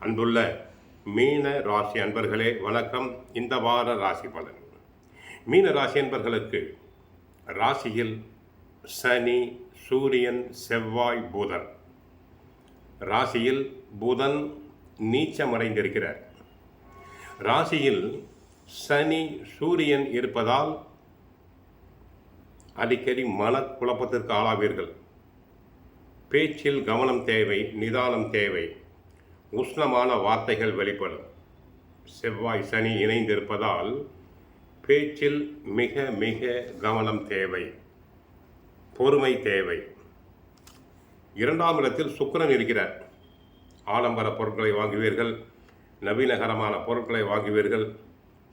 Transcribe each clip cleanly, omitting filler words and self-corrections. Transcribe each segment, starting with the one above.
அன்புள்ள மீன ராசி அன்பர்களே வணக்கம். இந்த வார ராசி பலன். மீன ராசி அன்பர்களுக்கு ராசியில் சனி, சூரியன், செவ்வாய், புதன். ராசியில் புதன் நீச்சமடைந்திருக்கிறார். ராசியில் சனி, சூரியன் இருப்பதால் அடிக்கடி மனக்குழப்பத்திற்கு ஆளாவீர்கள். பேச்சில் கவனம் தேவை, நிதானம் தேவை. உஷ்ணமான வார்த்தைகள் வெளிப்படும். செவ்வாய், சனி இணைந்திருப்பதால் பேச்சில் மிக மிக கவனம் தேவை, பொறுமை தேவை. 2ஆம் இடத்தில் சுக்கிரன் இருக்கிறார். ஆடம்பர பொருட்களை வாங்குவீர்கள், நவீனகரமான பொருட்களை வாங்குவீர்கள்.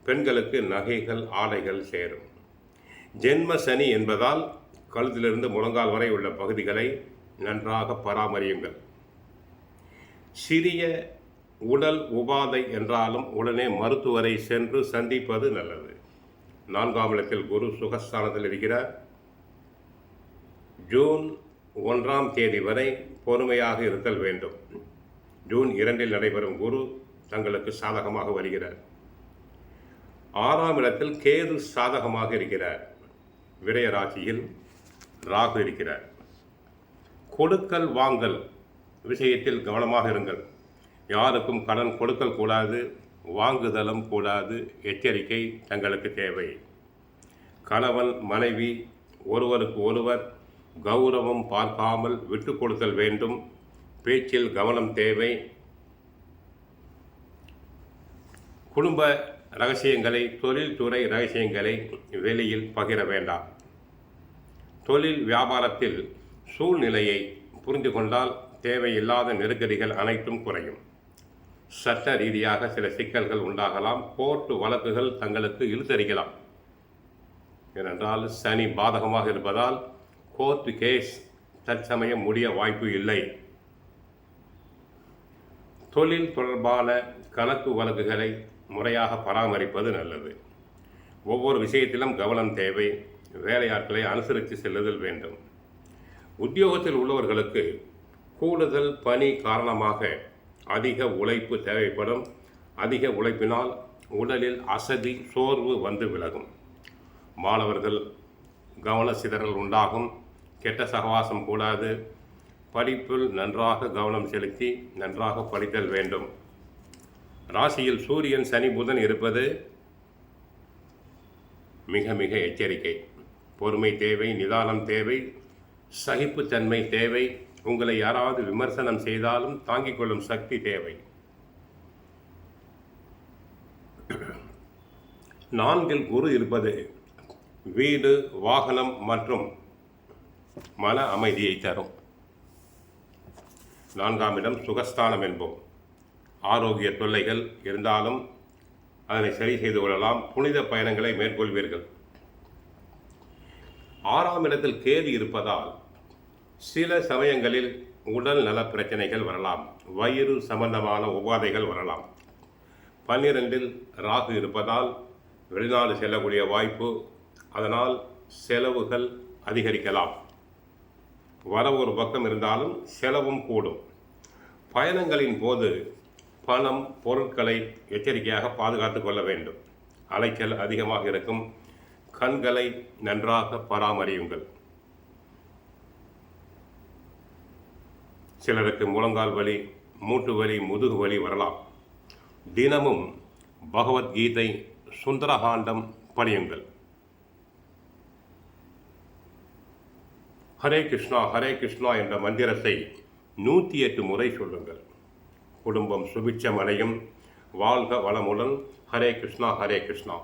பெண்களுக்கு நகைகள், ஆடைகள் சேரும். ஜென்ம சனி என்பதால் கழுத்திலிருந்து முழங்கால் வரை உள்ள பகுதிகளை நன்றாக பராமரியுங்கள். சிறிய உடல் உபாதை என்றாலும் உடனே மருத்துவரை சென்று சந்திப்பது நல்லது. 4ஆம் இடத்தில் குரு சுகஸ்தானத்தில் இருக்கிறார். ஜூன் 1ஆம் தேதி வரை பொறுமையாக இருத்தல் வேண்டும். ஜூன் 2இல் நடைபெறும் குரு தங்களுக்கு சாதகமாக வருகிறார். 6ஆம் இடத்தில் கேது சாதகமாக இருக்கிறார். விரய ராசியில் ராகு இருக்கிறார். கொடுக்கல் வாங்கல் விஷயத்தில் கவனமாக இருங்கள். யாருக்கும் கடன் கொடுக்கல் கூடாது, வாங்குதலும் கூடாது. எச்சரிக்கை தங்களுக்கு தேவை. கணவன் மனைவி ஒருவருக்கு ஒருவர் கௌரவம் பார்க்காமல் விட்டு கொடுத்தல் வேண்டும். பேச்சில் கவனம் தேவை. குடும்ப ரகசியங்களை, தொழில்துறை ரகசியங்களை வெளியில் பகிர வேண்டாம். தொழில் வியாபாரத்தில் சூழ்நிலையை புரிந்து கொண்டால் தேவையில்லாத நெருக்கடிகள் அனைத்தும் குறையும். சட்ட ரீதியாக சில சிக்கல்கள் உண்டாகலாம். கோர்ட்டு வழக்குகள் தங்களுக்கு இழுத்தடிக்கலாம். ஏனென்றால் சனி பாதகமாக இருப்பதால் கோர்ட்டு கேஸ் தற்சமயம் முடிய வாய்ப்பு இல்லை. தொழில் தொடர்பான கணக்கு வழக்குகளை முறையாக பராமரிப்பது நல்லது. ஒவ்வொரு விஷயத்திலும் கவனம் தேவை. வேலையாட்களை அனுசரித்து செல்லுதல் வேண்டும். உத்தியோகத்தில் உள்ளவர்களுக்கு கூடுதல் பணி காரணமாக அதிக உழைப்பு தேவைப்படும். அதிக உழைப்பினால் உடலில் அசதி, சோர்வு வந்து விலகும். மாணவர்கள் கவன சிதறல் உண்டாகும். கெட்ட சகவாசம் கூடாது. படிப்பில் நன்றாக கவனம் செலுத்தி நன்றாக படித்தல் வேண்டும். ராசியில் சூரியன், சனி, புதன் இருப்பது மிக மிக எச்சரிக்கை. பொறுமை தேவை, நிதானம் தேவை, சகிப்புத்தன்மை தேவை. உங்களை யாராவது விமர்சனம் செய்தாலும் தாங்கிக் கொள்ளும் சக்தி தேவை. 4இல் குரு இருப்பது வீடு, வாகனம் மற்றும் மன அமைதியை தரும். 4ஆம் இடம் சுகஸ்தானம் என்போம். ஆரோக்கிய தொல்லைகள் இருந்தாலும் அதனை சரி செய்து கொள்ளலாம். புனித பயணங்களை மேற்கொள்வீர்கள். 6ஆம் இடத்தில் கேது இருப்பதால் சில சமயங்களில் உடல் நல பிரச்சனைகள் வரலாம். வயிறு சம்பந்தமான உபாதைகள் வரலாம். 12இல் ராகு இருப்பதால் வெளிநாடு செல்லக்கூடிய வாய்ப்பு. அதனால் செலவுகள் அதிகரிக்கலாம். வரவு ஒரு பக்கம் இருந்தாலும் செலவும் கூடும். பயணங்களின் போது பணம், பொருட்களை எச்சரிக்கையாக பாதுகாத்து கொள்ள வேண்டும். அலைச்சல் அதிகமாக இருக்கும். கண்களை நன்றாக பராமரியுங்கள். சிலருக்கு முழங்கால் வலி, மூட்டு வலி, முதுகு வலி வரலாம். தினமும் பகவத்கீதை, சுந்தரகாண்டம் படியுங்கள். ஹரே கிருஷ்ணா ஹரே கிருஷ்ணா என்ற மந்திரத்தை 108 முறை சொல்லுங்கள். குடும்பம் சுபிட்சம் அடையும். வாழ்க வளமுடன். ஹரே கிருஷ்ணா ஹரே கிருஷ்ணா.